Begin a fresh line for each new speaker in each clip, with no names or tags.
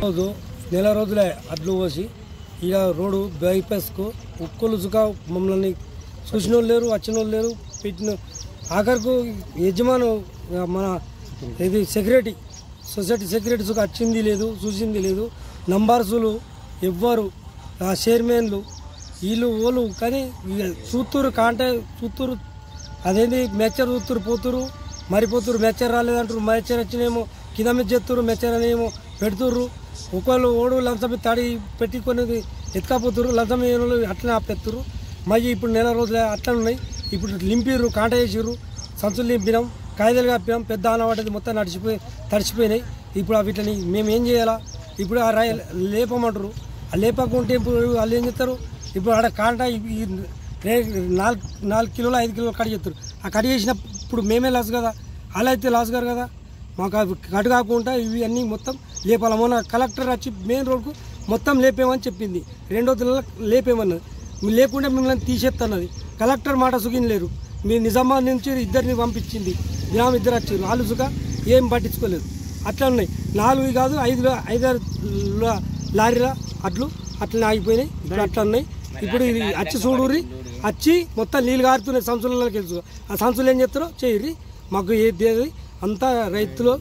రోజు నెల రోజులే అడ్లు పోసి ఇక రోడ్డు బైపాస్కు ఒక్కలుసుగా మమ్మల్ని చూసిన వాళ్ళు లేరు, వచ్చిన వాళ్ళు లేరు. పెట్టిన ఆఖరికి యజమాను మన ఇది సెక్రటరీ సొసైటీ సెక్రటరీస్కి వచ్చింది లేదు, చూసింది లేదు. నంబర్సులు ఎవ్వరు చైర్మన్లు వీళ్ళు ఓళ్ళు కానీ చూత్తూరు చూత్తూరు అదేంటి మెచ్చర్ చూత్తూరు పోతురు మరిపోతురు. మెచ్చర్ రాలేదంటారు, మెచ్చర్ వచ్చినేమో కింద మీద చేస్తురు, మెచ్చర్ అనేమో పెడుతుర్రు. ఒకళ్ళు ఓడు లంచం తడి పెట్టుకునేది ఎత్తుకపోతురు, లంచం వాళ్ళు అట్లనే ఆపెత్తురు. మళ్ళీ ఇప్పుడు నెల రోజులు అట్లా ఉన్నాయి. ఇప్పుడు లింపిర్రు, కాంట వేసిర్రు, సంచులు లింపినాం, కాయిదాలు కప్పినాం. పెద్ద ఆనవాడది మొత్తం తడిచిపోయినాయి. ఇప్పుడు వీటిని మేము ఏం చేయాలా? ఇప్పుడు ఆ లేపమంటారు. ఆ లేపకుంటే ఇప్పుడు వాళ్ళు ఏం చేస్తారు? ఇప్పుడు ఆడ కాంట 4 కిలోలు 5 కిలోలు కట్ చేస్తారు. ఆ కట్ చేసినప్పుడు మేమే లాస్ కదా, అలా అయితే లాస్ గారు కదా. మాకు అవి కట్ కాకుండా ఇవి అన్నీ మొత్తం లేపాలి. మొన్న కలెక్టర్ వచ్చి మెయిన్ రోడ్కు మొత్తం లేపేమని చెప్పింది. 2వ నెలలో లేపేమన్నది. మీరు లేకుండా మిమ్మల్ని తీసేస్తున్నది. కలెక్టర్ మాట సుఖించలేరు. మీరు నిజామాబాద్ నుంచి ఇద్దరిని పంపించింది, గ్రామం 2 వచ్చారు. వాళ్ళు సుఖ ఏం పట్టించుకోలేదు. అట్లా ఉన్నాయి. 4 కాదు 5 లారీల అట్లు అట్లనే ఆగిపోయినాయి. ఇప్పుడు అట్లా ఉన్నాయి. ఇప్పుడు ఇది వచ్చి చూడుర్రి, వచ్చి మొత్తం నీళ్ళు కారుతున్నాయి సంచులకి వెళ్తు. ఆ సంచులు ఏం చేస్తారో చేయర్రి. మాకు ఏది అంతా రైతులు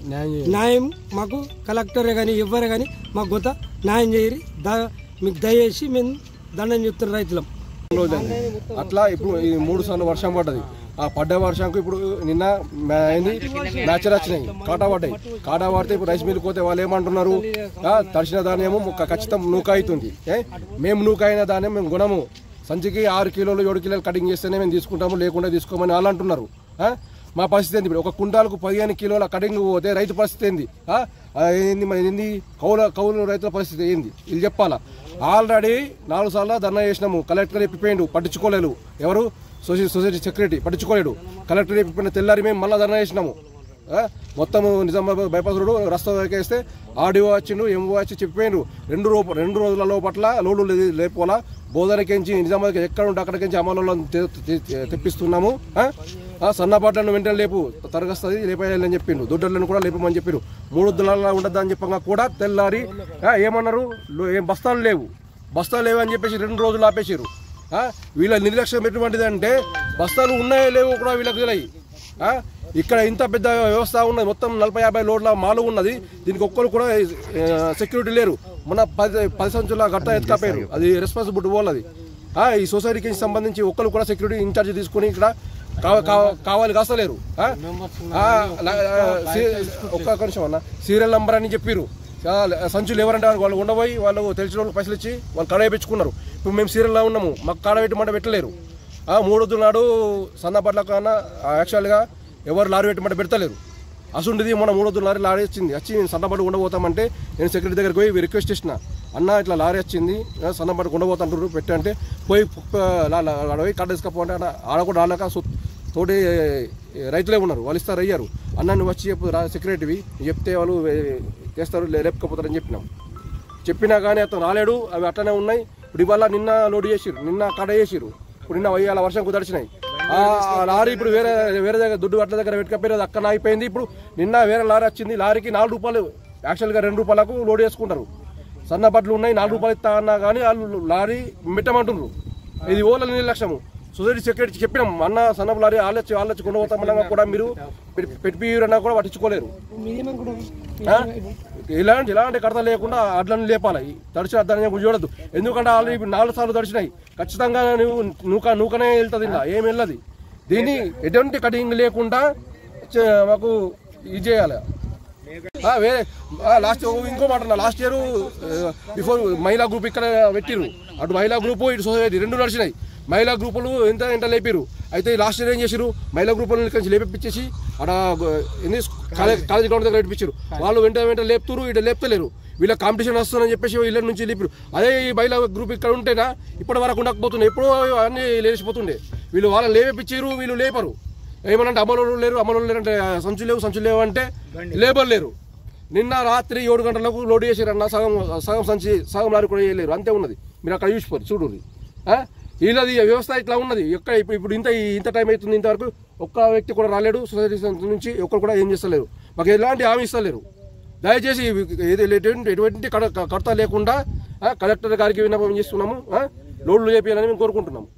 న్యాయం మాకు కలెక్టరే కానీ ఎవ్వరే కానీ మాకు కొంత న్యాయం చేయరి. మీకు దయచేసి మేము దండం చెప్తున్న రైతులం.
అట్లా ఇప్పుడు ఈ 3 సార్లు వర్షం పడ్డది. ఆ పడ్డ వర్షంకు ఇప్పుడు నిన్న అయింది మ్యాచర్ వచ్చినాయి, కాటా పడ్డాయి. కాటా పడితే ఇప్పుడు రైస్ మిల్కి పోతే వాళ్ళు ఏమంటున్నారు? తడిసిన ధాన్యము ఖచ్చితం నూక అవుతుంది. మేము నూక అయిన ధాన్యం మేము గుణము సంచికి 6 కిలోలు 7 కిలోలు కటింగ్ చేస్తేనే మేము తీసుకుంటాము, లేకుండా తీసుకోమని వాళ్ళు అంటున్నారు. మా పరిస్థితి ఏంది? ఇప్పుడు ఒక కుంటాలకు 15 కిలోల కటింగ్ పోతే రైతు పరిస్థితి ఏంది? ఏంది మరి ఏంది? కౌలు రైతుల పరిస్థితి ఏంది? వీళ్ళు చెప్పాలా? ఆల్రెడీ 4 సార్లు ధర్నా చేసినాము. కలెక్టర్ చెప్పిపోయిండు, పట్టించుకోలేదు. ఎవరు? Society secretary పట్టించుకోలేడు. కలెక్టర్ చెప్పిన తెల్లారి మేము మళ్ళీ ధర్నా చేసినాము. మొత్తం నిజామాబాద్ బైపాస్ రోడ్డు రస్తా వేస్తే ఆర్డీఓ వచ్చిండు, ఎంఓ వచ్చి చెప్పిపోయిండు. 2 రోజుల పట్ల లోడు లేకపోలా బోధనకించి నిజామాబాద్కి ఎక్కడ ఉంటే అక్కడికించి అమలులను తెప్పిస్తున్నాము. సన్నపాట్లను వెంటనే లేపు తరగస్తుంది లేపేయాలని చెప్పిండు. దొడ్డలను కూడా లేపమని చెప్పారు. 3 దినాల ఉండద్దని చెప్పగా కూడా తెల్లారి ఏమన్నారు? ఏం బస్తాలు లేవు అని చెప్పేసి 2 రోజులు ఆపేసారు. వీళ్ళ నిర్లక్ష్యం ఎటువంటిది అంటే బస్తాలు ఉన్నాయో లేవో కూడా వీళ్ళకి తెలియదు. ఇక్కడ ఇంత పెద్ద వ్యవస్థ ఉన్నది, మొత్తం 40-50 లోడ్ల మాలు ఉన్నది. దీనికి ఒక్కరు కూడా సెక్యూరిటీ లేరు. మొన్న 10 సంచుల గట్ట ఎత్తుకపోయారు. అది రెస్పాన్సిబిలిటీ పోలది. ఈ సొసైటీకి సంబంధించి ఒక్కరు కూడా సెక్యూరిటీ ఇన్ఛార్జ్ తీసుకుని ఇక్కడ కావాలి కాస్తలేరు. ఒక్క నిమిషం అన్న, సీరియల్ నంబర్ అని చెప్పారు. సంచులు ఎవరంటే వాళ్ళు ఉండబోయి వాళ్ళు తెలిసిన వాళ్ళు పైసలు ఇచ్చి వాళ్ళు కాడ వేయించుకున్నారు. ఇప్పుడు మేము సీరియల్లో ఉన్నాము, మాకు కాడ పెట్టమంటే పెట్టలేరు. 3 రోజుల నాడు సన్నపట్ల కన్నా యాక్చువల్గా ఎవరు లారీ పెట్టమంటే పెడతలేరు. అసుంటిది మొన్న 3 రోజుల లారీ వచ్చింది. వచ్చి నేను సన్నపట్టు ఉండబోతామంటే నేను సెక్రటరీ దగ్గరికి పోయి రిక్వెస్ట్ చేసిన, అన్న ఇట్లా లారీ వచ్చింది సన్నపట్టు ఉండబోతుంటారు పెట్టంటే పోయి కట్ట తీసుకపోతే ఆడ కూడా రాలేక తోటి రైతులే ఉన్నారు, వాళ్ళు ఇస్తారు అయ్యారు. అన్న నువ్వు వచ్చి చెప్పు సెక్రటరీవి చెప్తే వాళ్ళు చేస్తారు లేపకపోతారని చెప్పినా కానీ అతను రాలేడు. అవి అట్లనే ఉన్నాయి. ఇప్పుడు ఇవాళ నిన్న లోడ్ చేసిరు, నిన్న కడ చేసిరు. ఇప్పుడు నిన్న ఇవాళ వర్షం కుదర్చినాయి. లారీ ఇప్పుడు వేరే దగ్గర దుడ్డు అట్ల దగ్గర పెట్టుకపోయారు, అక్కడ అయిపోయింది. ఇప్పుడు నిన్న వేరే లారీ వచ్చింది. లారీకి 4 రూపాయలు, యాక్చువల్గా 2 రూపాయలకు లోడ్ చేసుకుంటారు. సన్న బట్టలు ఉన్నాయి, 4 రూపాయలు ఇస్తా అన్నా కానీ వాళ్ళు లారీ పెట్టమంటున్నారు. ఇది ఓళ్ళ నిర్లక్ష్యము. సొసైటీ సెక్రటరీ చెప్పినాం, అన్న సన్న లారీ వాళ్ళొచ్చి కొండపోతామన్నా కూడా మీరు పెట్టిరన్నా కూడా పట్టించుకోలేరు. ఇలాంటి కడత లేకుండా అడ్లను లేపాలి. తడిచిన అద్దాన్ని చూడద్దు. ఎందుకంటే ఆల్రెడీ ఇప్పుడు 4 సార్లు తడిచినాయి. ఖచ్చితంగా నూకనే వెళ్తుంది, ఇలా ఏం వెళ్ళదు. దీన్ని ఎటువంటి కటింగ్ లేకుండా మాకు ఇది చేయాలి. వేరే లాస్ట్ ఇంకో మాట, లాస్ట్ ఇయర్ బిఫోర్ మహిళా గ్రూప్ ఇక్కడ పెట్టిరు. అటు మహిళా గ్రూపు ఇటు సొసైటీ 2 నడిచినాయి. మహిళా గ్రూపులు ఎంత లేపారు. అయితే లాస్ట్ ఇయర్ ఏం చేశారు? మహిళా గ్రూపులను ఇక్కడ లేపించేసి అక్కడ కాలేజ్ గ్రౌండ్ దగ్గర లేపించారు. వాళ్ళు వెంట లేపుతారు, ఇటు లేపుతలేరు. వీళ్ళ కాంపిటీషన్ వస్తుందని చెప్పేసి వీళ్ళ నుంచి లేపారు. అదే ఈ మహిళా గ్రూప్ ఇక్కడ ఉంటేనా ఇప్పటి వరకు ఉండకపోతుండే, ఎప్పుడో అన్నీ లేచిపోతుండే. వీళ్ళు వాళ్ళని లేపించారు, వీళ్ళు లేపరు. ఏమనంటే అమలు లేరు అంటే సంచులు లేవు అంటే లేబర్ లేరు. నిన్న రాత్రి 7 గంటలకు లోడ్ చేశారన్న, సగం లారీ కూడా చేయలేరు. అంతే ఉన్నది. మీరు అక్కడ చూసిపోరు చూడండి. వీళ్ళది వ్యవస్థ ఇట్లా ఉన్నది. ఇప్పుడు ఇంత టైం అవుతుంది, ఇంతవరకు ఒక్క వ్యక్తి కూడా రాలేడు. సొసైటీ నుంచి ఒక్కరు కూడా ఏం చేస్తలేరు. మాకు ఎలాంటి హామీ ఇస్తలేరు. దయచేసి ఎటువంటి కడత లేకుండా కలెక్టర్ గారికి విన్నపం చేస్తున్నాము, లోడ్లు చేయాలని మేము కోరుకుంటున్నాము.